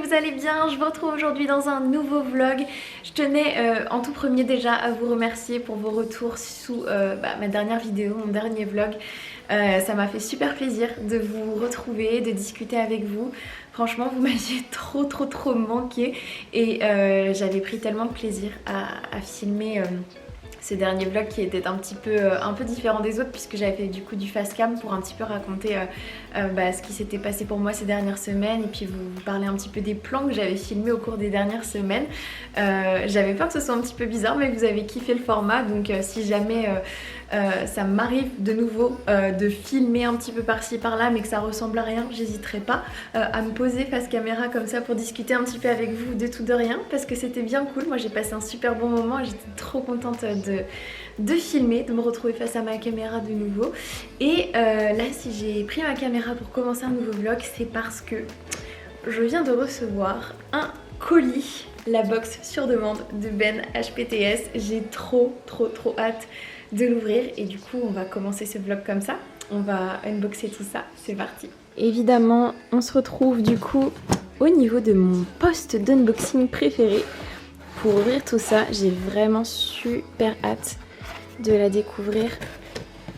vous allez bien. Je vous retrouve aujourd'hui dans un nouveau vlog. Je tenais en tout premier déjà à vous remercier pour vos retours sous ma dernière vidéo, mon dernier vlog. Ça m'a fait super plaisir de vous retrouver, de discuter avec vous. Franchement, vous m'aviez trop manqué et j'avais pris tellement de plaisir à filmer ces derniers vlogs qui étaient un peu différents des autres, puisque j'avais fait du coup du fast cam pour un petit peu raconter ce qui s'était passé pour moi ces dernières semaines et puis vous parler un petit peu des plans que j'avais filmés au cours des dernières semaines. J'avais peur que ce soit un petit peu bizarre, mais vous avez kiffé le format, donc si jamais ça m'arrive de nouveau de filmer un petit peu par-ci par-là mais que ça ressemble à rien, j'hésiterai pas à me poser face caméra comme ça pour discuter un petit peu avec vous de tout de rien, parce que c'était bien cool. Moi j'ai passé un super bon moment et j'étais trop contente de filmer, de me retrouver face à ma caméra de nouveau. Et là, si j'ai pris ma caméra pour commencer un nouveau vlog, c'est parce que je viens de recevoir un colis, la box sur demande de Ben HPTS. J'ai trop hâte de l'ouvrir et du coup on va commencer ce vlog comme ça. On va unboxer tout ça, c'est parti. Évidemment, on se retrouve du coup au niveau de mon poste d'unboxing préféré. Pour ouvrir tout ça, j'ai vraiment super hâte de la découvrir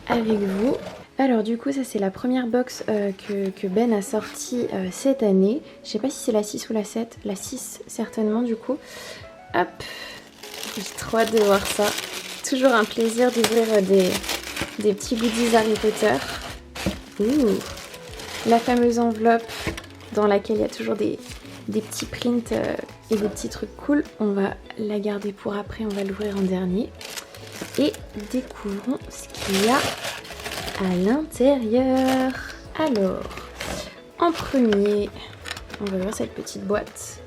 avec vous. Alors du coup, ça c'est la première box que Ben a sortie cette année. Je sais pas si c'est la 6 ou la 7. La 6 certainement du coup. Hop, j'ai trop hâte de voir ça. Toujours un plaisir d'ouvrir des petits goodies Harry Potter. Ouh, la fameuse enveloppe dans laquelle il y a toujours des petits prints et des petits trucs cool. On va la garder pour après, on va l'ouvrir en dernier. Et découvrons ce qu'il y a à l'intérieur. Alors, en premier, on va voir cette petite boîte.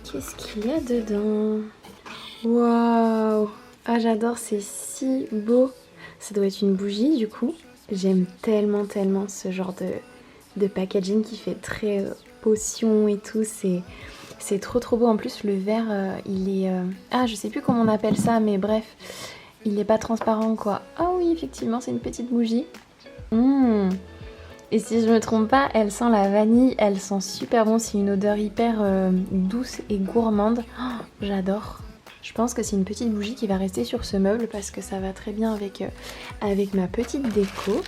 Qu'est-ce qu'il y a dedans? Waouh! Ah, j'adore, c'est si beau. Ça doit être une bougie du coup. J'aime tellement ce genre de packaging qui fait très potion et tout. C'est trop beau. En plus, le verre, il est... Ah, je sais plus comment on appelle ça, mais bref, il n'est pas transparent quoi. Ah oui, effectivement, c'est une petite bougie. Et si je me trompe pas, elle sent la vanille, elle sent super bon, c'est une odeur hyper douce et gourmande. Oh, j'adore. Je pense que c'est une petite bougie qui va rester sur ce meuble parce que ça va très bien avec ma petite déco.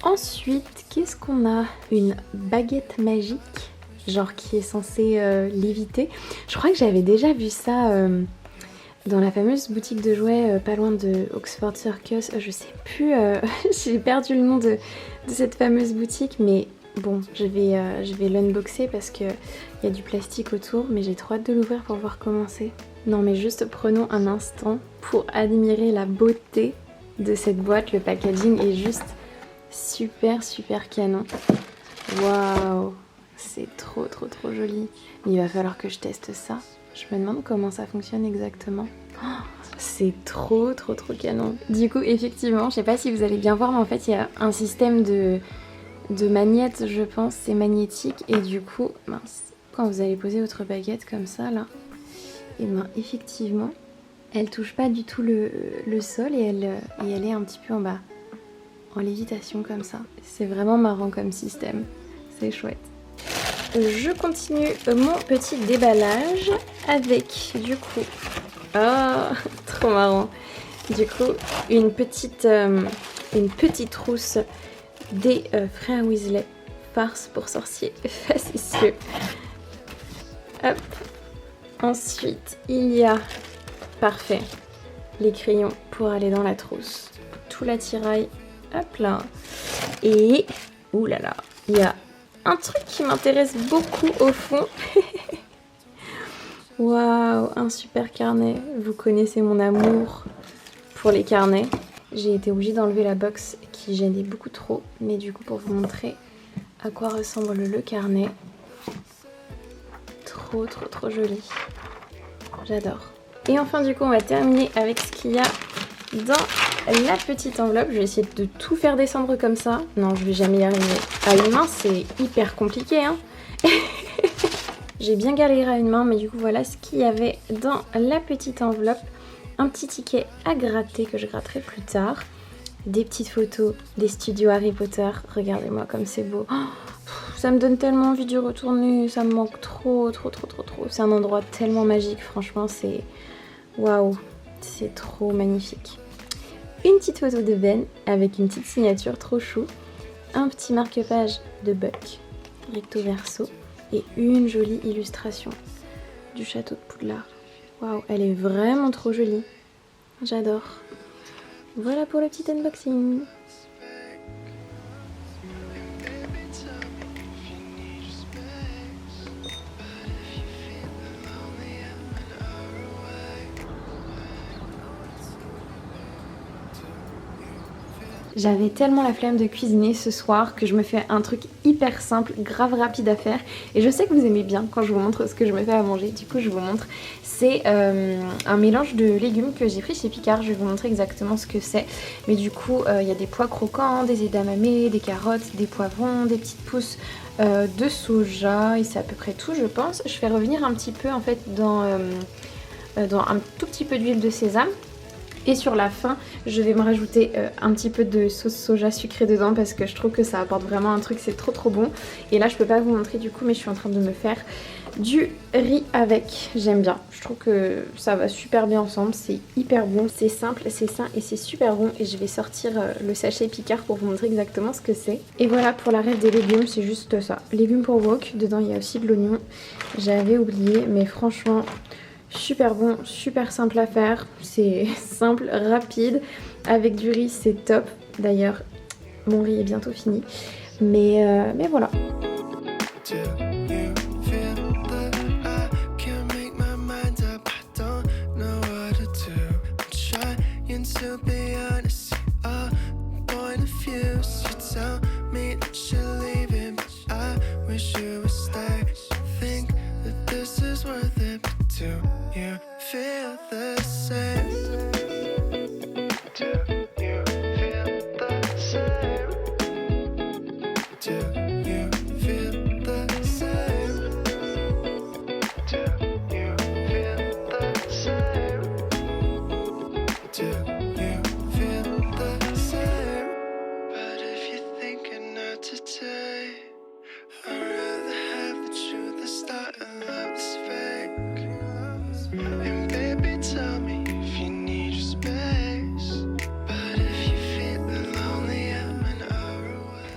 Ensuite, qu'est-ce qu'on a? Une baguette magique, genre qui est censée léviter. Je crois que j'avais déjà vu ça dans la fameuse boutique de jouets pas loin de Oxford Circus. Je sais plus, j'ai perdu le nom de cette fameuse boutique, mais bon, je vais l'unboxer parce qu'il y a du plastique autour, mais j'ai trop hâte de l'ouvrir pour voir comment c'est. Non mais juste prenons un instant pour admirer la beauté de cette boîte. Le packaging est juste super canon. Waouh, c'est trop joli. Il va falloir que je teste ça. Je me demande comment ça fonctionne exactement. Oh, c'est trop canon. Du coup, effectivement, je sais pas si vous allez bien voir, mais en fait, il y a un système de magnettes, je pense. C'est magnétique. Et du coup, mince, quand vous allez poser votre baguette comme ça, là, et ben effectivement, elle touche pas du tout le sol et elle est un petit peu en bas, en lévitation comme ça. C'est vraiment marrant comme système. C'est chouette. Je continue mon petit déballage avec du coup, trop marrant, du coup une petite trousse des frères Weasley, farce pour sorciers facétieux. Hop. Ensuite il y a, parfait, les crayons pour aller dans la trousse, tout l'attirail, hop là. Et oulala, il y a un truc qui m'intéresse beaucoup au fond. Waouh, un super carnet. Vous connaissez mon amour pour les carnets. J'ai été obligée d'enlever la box qui gênait beaucoup trop. Mais du coup, pour vous montrer à quoi ressemble le carnet. Trop joli. J'adore. Et enfin, du coup, on va terminer avec ce qu'il y a dans la petite enveloppe. Je vais essayer de tout faire descendre comme ça. Non, je vais jamais y arriver. À une main, c'est hyper compliqué, hein. J'ai bien galéré à une main, mais du coup, voilà ce qu'il y avait dans la petite enveloppe. Un petit ticket à gratter que je gratterai plus tard. Des petites photos des studios Harry Potter. Regardez-moi comme c'est beau. Oh, Ça me donne tellement envie d'y retourner, ça me manque trop. C'est un endroit tellement magique, franchement, c'est... Waouh, c'est trop magnifique. Une petite photo de Ben avec une petite signature trop chou. Un petit marque-page de Buck, recto verso. Et une jolie illustration du château de Poudlard. Waouh, elle est vraiment trop jolie. J'adore. Voilà pour le petit unboxing. J'avais tellement la flemme de cuisiner ce soir que je me fais un truc hyper simple, grave rapide à faire. Et je sais que vous aimez bien quand je vous montre ce que je me fais à manger. Du coup je vous montre. C'est un mélange de légumes que j'ai pris chez Picard. Je vais vous montrer exactement ce que c'est. Mais du coup il y a des pois croquants, des edamame, des carottes, des poivrons, des petites pousses de soja. Et c'est à peu près tout je pense. Je fais revenir un petit peu en fait dans un tout petit peu d'huile de sésame. Et sur la fin, je vais me rajouter un petit peu de sauce soja sucrée dedans parce que je trouve que ça apporte vraiment un truc, c'est trop bon. Et là, je peux pas vous montrer du coup, mais je suis en train de me faire du riz avec. J'aime bien, je trouve que ça va super bien ensemble, c'est hyper bon, c'est simple, c'est sain et c'est super bon. Et je vais sortir le sachet Picard pour vous montrer exactement ce que c'est. Et voilà pour la reste des légumes, c'est juste ça. Légumes pour wok, dedans il y a aussi de l'oignon. J'avais oublié, mais franchement... super bon, super simple à faire, c'est simple, rapide, avec du riz c'est top. D'ailleurs mon riz est bientôt fini, mais voilà.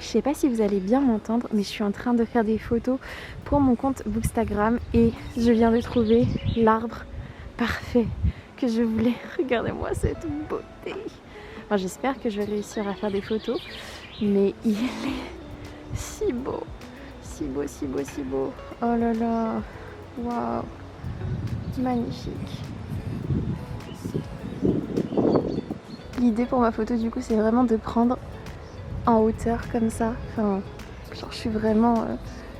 Je sais pas si vous allez bien m'entendre, mais je suis en train de faire des photos pour mon compte Bookstagram et je viens de trouver l'arbre parfait que je voulais. Regardez-moi cette beauté. Enfin, j'espère que je vais réussir à faire des photos, mais il est si beau, si beau, si beau, si beau. Oh là là, waouh, magnifique. L'idée pour ma photo du coup c'est vraiment de prendre en hauteur comme ça, enfin genre je suis vraiment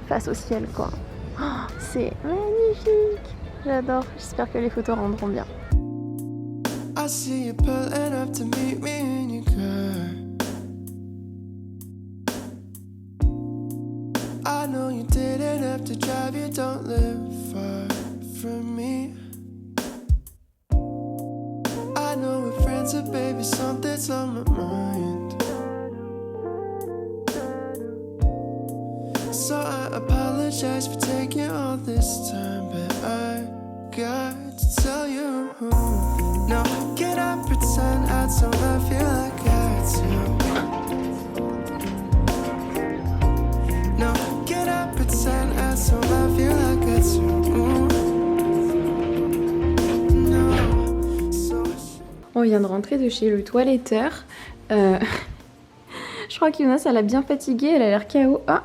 face au ciel quoi. Oh, c'est magnifique, j'adore, j'espère que les photos rendront bien. I see you pulling up to meet me in your car. I know you didn't have to drive, you don't live far from me. I know we're friends, but baby something's on my mind. So I apologize for taking all this time, but I got to tell you. Now can I pretend I don't love you like I do? Now can I pretend I don't love you like I do? No. On vient de rentrer de chez le toiletteur. Je crois qu'Yuna ça l'a bien fatiguée, elle a l'air KO. Ah,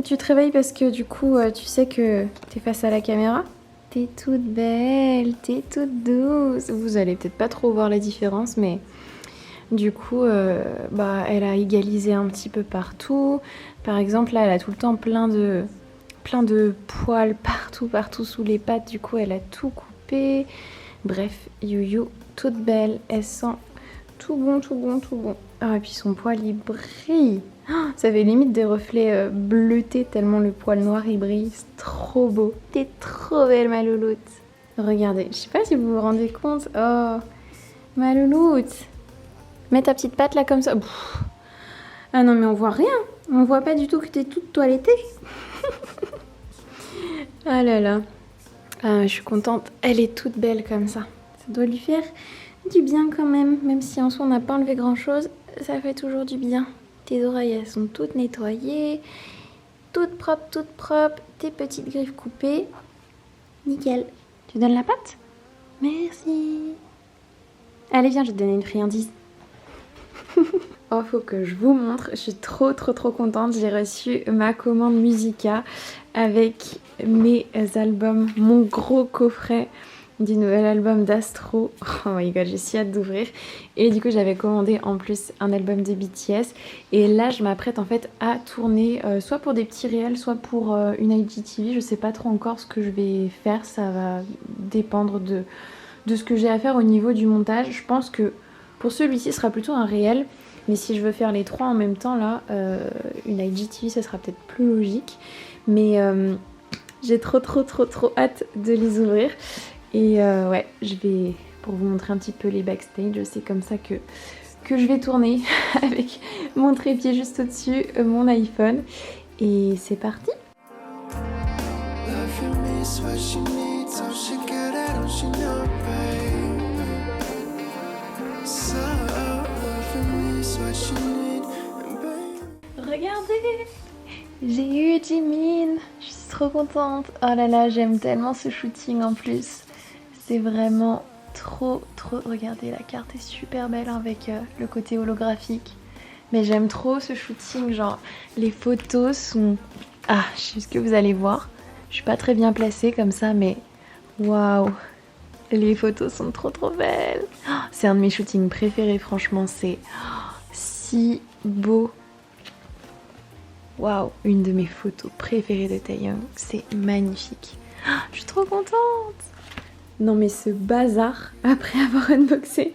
tu te réveilles parce que du coup tu sais que t'es face à la caméra. T'es toute belle, t'es toute douce. Vous allez peut-être pas trop voir la différence, mais du coup elle a égalisé un petit peu partout. Par exemple là elle a tout le temps plein de poils partout sous les pattes. Du coup elle a tout coupé. Bref, Youyou toute belle, elle sent tout bon. Ah et puis son poil il brille. Ça fait limite des reflets bleutés tellement le poil noir il brille, c'est trop beau. T'es trop belle ma louloute. Regardez, je sais pas si vous vous rendez compte. Oh, ma louloute. Mets ta petite patte là comme ça. Pff. Ah non mais on voit rien. On voit pas du tout que t'es toute toilettée. Ah là là. Ah, je suis contente. Elle est toute belle comme ça. Ça doit lui faire du bien quand même. Même si en soi on n'a pas enlevé grand chose, ça fait toujours du bien. Tes oreilles elles sont toutes nettoyées. Toutes propres. Tes petites griffes coupées. Nickel. Tu donnes la pâte? Merci. Allez viens, je vais te donner une friandise. Oh, faut que je vous montre, je suis trop contente. J'ai reçu ma commande Musica avec mes albums, mon gros coffret du nouvel album d'Astro. Oh my god, j'ai si hâte d'ouvrir. Et du coup j'avais commandé en plus un album de BTS. Et là je m'apprête en fait à tourner soit pour des petits réels, soit pour une IGTV. Je sais pas trop encore ce que je vais faire, ça va dépendre de ce que j'ai à faire au niveau du montage. Je pense que pour celui-ci ce sera plutôt un réel. Mais si je veux faire les trois en même temps là, une IGTV ça sera peut-être plus logique. Mais j'ai trop hâte de les ouvrir. Et ouais, je vais, pour vous montrer un petit peu les backstage, c'est comme ça que je vais tourner avec mon trépied juste au-dessus, mon iPhone. Et c'est parti! Regardez, j'ai eu Jimin, je suis trop contente. Oh là là, j'aime tellement ce shooting en plus. C'est vraiment trop. Regardez, la carte est super belle avec le côté holographique. Mais j'aime trop ce shooting, genre les photos sont... Ah, je sais ce que vous allez voir. Je suis pas très bien placée comme ça, mais waouh, les photos sont trop belles. Oh, c'est un de mes shootings préférés, franchement, c'est si beau. Waouh, une de mes photos préférées de Taeyang, c'est magnifique. Oh, je suis trop contente. Non mais ce bazar, après avoir unboxé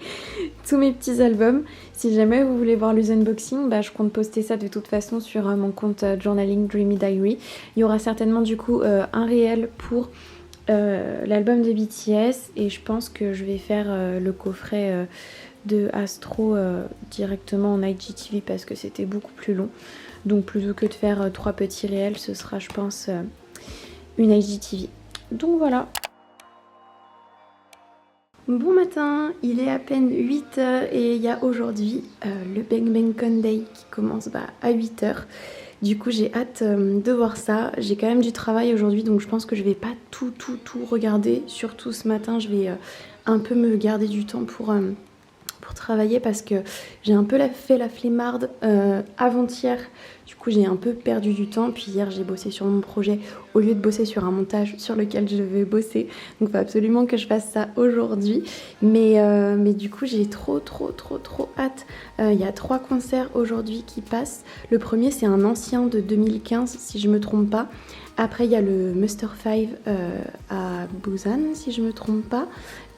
tous mes petits albums, si jamais vous voulez voir les unboxings, bah, je compte poster ça de toute façon sur mon compte Journaling Dreamy Diary. Il y aura certainement du coup un réel pour l'album de BTS et je pense que je vais faire le coffret de Astro directement en IGTV parce que c'était beaucoup plus long. Donc plutôt que de faire 3 petits réels, ce sera je pense une IGTV. Donc voilà. Bon matin, il est à peine 8h et il y a aujourd'hui le Bang Bang Con Day qui commence à 8h. Du coup j'ai hâte de voir ça. J'ai quand même du travail aujourd'hui donc je pense que je vais pas tout regarder. Surtout ce matin je vais un peu me garder du temps pour travailler parce que j'ai un peu fait la flemmarde avant-hier. Du coup j'ai un peu perdu du temps, puis hier j'ai bossé sur mon projet au lieu de bosser sur un montage sur lequel je vais bosser, donc il faut absolument que je fasse ça aujourd'hui. Mais du coup j'ai trop hâte. Il y a 3 concerts aujourd'hui qui passent. Le premier c'est un ancien de 2015 si je me trompe pas. Après il y a le Muster 5 à Busan si je me trompe pas.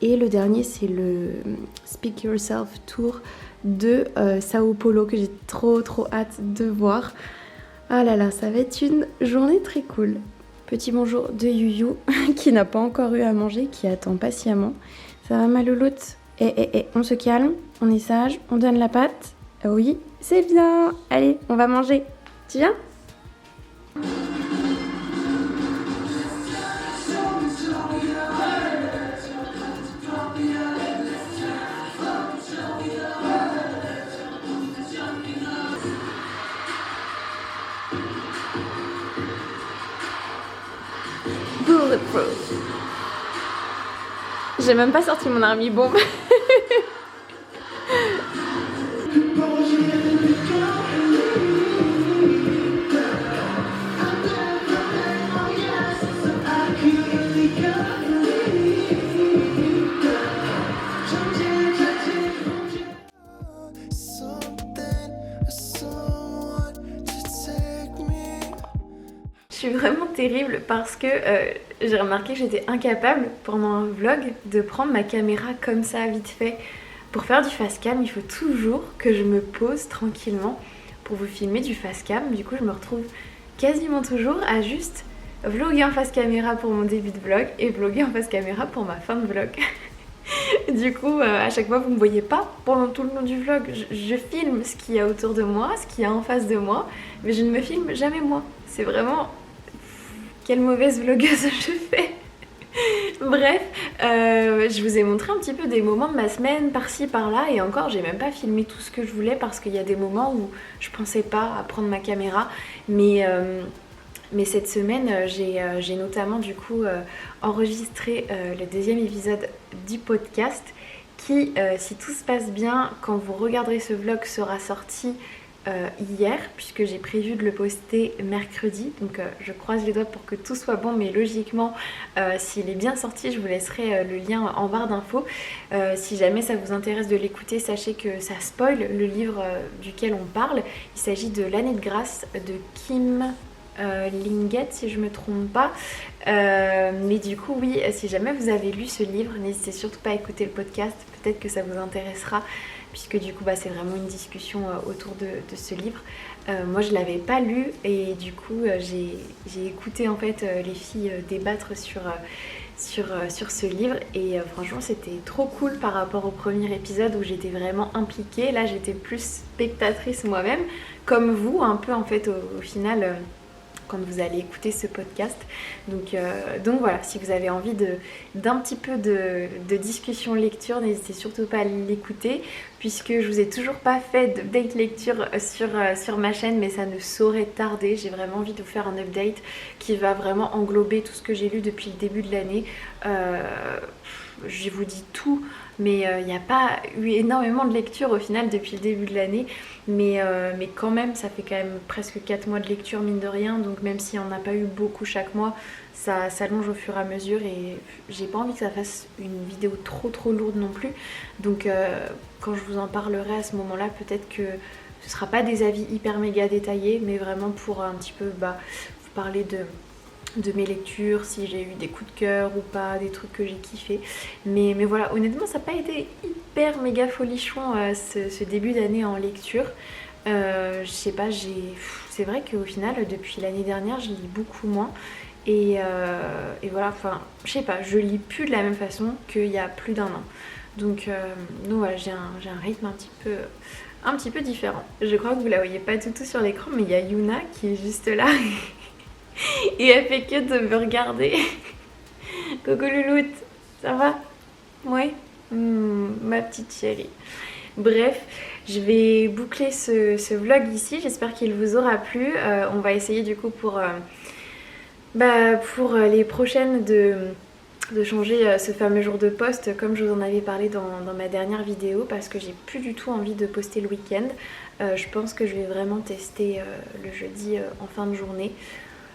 Et le dernier c'est le Speak Yourself Tour de Sao Paulo que j'ai trop hâte de voir. Ah là là, ça va être une journée très cool. Petit bonjour de Yuyu qui n'a pas encore eu à manger, qui attend patiemment. Ça va ma louloute? On se calme, on est sage, on donne la pâte. Oui, c'est bien. Allez, on va manger. Tu viens? Bulletproof. J'ai même pas sorti mon army bomb. Je suis vraiment terrible parce que j'ai remarqué que j'étais incapable pendant un vlog de prendre ma caméra comme ça vite fait. Pour faire du face cam, il faut toujours que je me pose tranquillement pour vous filmer du face cam. Du coup, je me retrouve quasiment toujours à juste vlogger en face caméra pour mon début de vlog et vlogger en face caméra pour ma fin de vlog. Du coup, à chaque fois, vous me voyez pas pendant tout le long du vlog. Je filme ce qu'il y a autour de moi, ce qu'il y a en face de moi, mais je ne me filme jamais moi. C'est vraiment... Quelle mauvaise vlogueuse je fais. Bref, je vous ai montré un petit peu des moments de ma semaine par-ci par-là et encore j'ai même pas filmé tout ce que je voulais parce qu'il y a des moments où je pensais pas à prendre ma caméra, mais cette semaine j'ai notamment du coup enregistré le deuxième épisode du podcast qui, si tout se passe bien, quand vous regarderez ce vlog, sera sorti hier, puisque j'ai prévu de le poster mercredi, donc je croise les doigts pour que tout soit bon, mais logiquement s'il est bien sorti je vous laisserai le lien en barre d'infos. Si jamais ça vous intéresse de l'écouter, sachez que ça spoil le livre duquel on parle. Il s'agit de L'année de grâce de Kim Liggett si je me trompe pas, mais du coup oui, si jamais vous avez lu ce livre, n'hésitez surtout pas à écouter le podcast, peut-être que ça vous intéressera puisque du coup c'est vraiment une discussion autour de ce livre. Moi je l'avais pas lu et du coup j'ai écouté en fait les filles débattre sur ce livre et franchement c'était trop cool par rapport au premier épisode où j'étais vraiment impliquée. Là j'étais plus spectatrice moi-même, comme vous un peu en fait au final quand vous allez écouter ce podcast. Donc voilà, si vous avez envie d'un petit peu de discussion lecture, n'hésitez surtout pas à l'écouter, puisque je vous ai toujours pas fait d'update lecture sur ma chaîne, mais ça ne saurait tarder. J'ai vraiment envie de vous faire un update qui va vraiment englober tout ce que j'ai lu depuis le début de l'année. Je vous dis tout, mais il n'y a pas eu énormément de lecture au final depuis le début de l'année, mais quand même ça fait quand même presque 4 mois de lecture mine de rien, donc même si on n'a pas eu beaucoup chaque mois, ça s'allonge au fur et à mesure et j'ai pas envie que ça fasse une vidéo trop lourde non plus, donc quand je vous en parlerai à ce moment là, peut-être que ce sera pas des avis hyper méga détaillés, mais vraiment pour un petit peu vous parler de mes lectures, si j'ai eu des coups de cœur ou pas, des trucs que j'ai kiffé. Mais voilà, honnêtement, ça n'a pas été hyper méga folichon ce début d'année en lecture. Je sais pas, c'est vrai qu'au final, depuis l'année dernière, je lis beaucoup moins. Et voilà, enfin, je sais pas, je lis plus de la même façon qu'il y a plus d'un an. Donc voilà, j'ai un rythme un petit peu différent. Je crois que vous la voyez pas du tout sur l'écran, mais il y a Yuna qui est juste là. Et elle fait que de me regarder. Coucou Louloute, ça va? Ouais, ma petite chérie. Bref, je vais boucler ce vlog ici, j'espère qu'il vous aura plu. On va essayer du coup pour les prochaines de changer ce fameux jour de poste comme je vous en avais parlé dans ma dernière vidéo, parce que j'ai plus du tout envie de poster le week-end. Je pense que je vais vraiment tester le jeudi en fin de journée.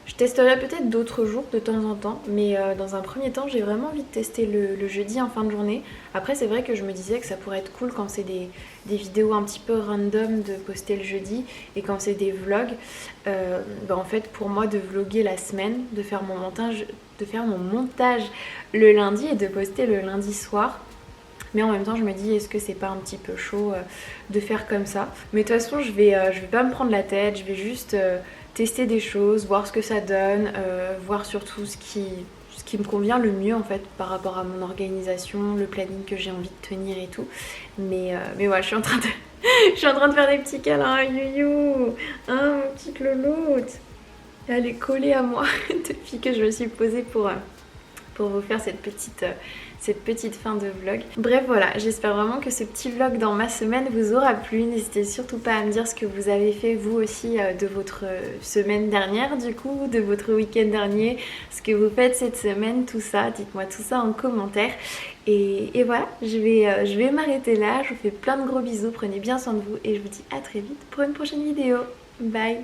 Je testerai peut-être d'autres jours de temps en temps, mais dans un premier temps j'ai vraiment envie de tester le jeudi en fin de journée. Après c'est vrai que je me disais que ça pourrait être cool quand c'est des vidéos un petit peu random de poster le jeudi, et quand c'est des vlogs, en fait pour moi de vlogger la semaine, de faire mon montage le lundi et de poster le lundi soir. Mais en même temps je me dis, est-ce que c'est pas un petit peu chaud de faire comme ça? Mais de toute façon je vais pas me prendre la tête, je vais juste tester des choses, voir ce que ça donne, voir surtout ce qui me convient le mieux en fait par rapport à mon organisation, le planning que j'ai envie de tenir et tout. Mais voilà, je suis en train de faire des petits câlins à Youyou, hein, mon petit Loloute. Elle est collée à moi depuis que je me suis posée pour vous faire cette petite fin de vlog. Bref voilà, j'espère vraiment que ce petit vlog dans ma semaine vous aura plu. N'hésitez surtout pas à me dire ce que vous avez fait vous aussi de votre semaine dernière, du coup, de votre week-end dernier, ce que vous faites cette semaine, tout ça. Dites-moi tout ça en commentaire. Et voilà, je vais m'arrêter là. Je vous fais plein de gros bisous, prenez bien soin de vous et je vous dis à très vite pour une prochaine vidéo. Bye.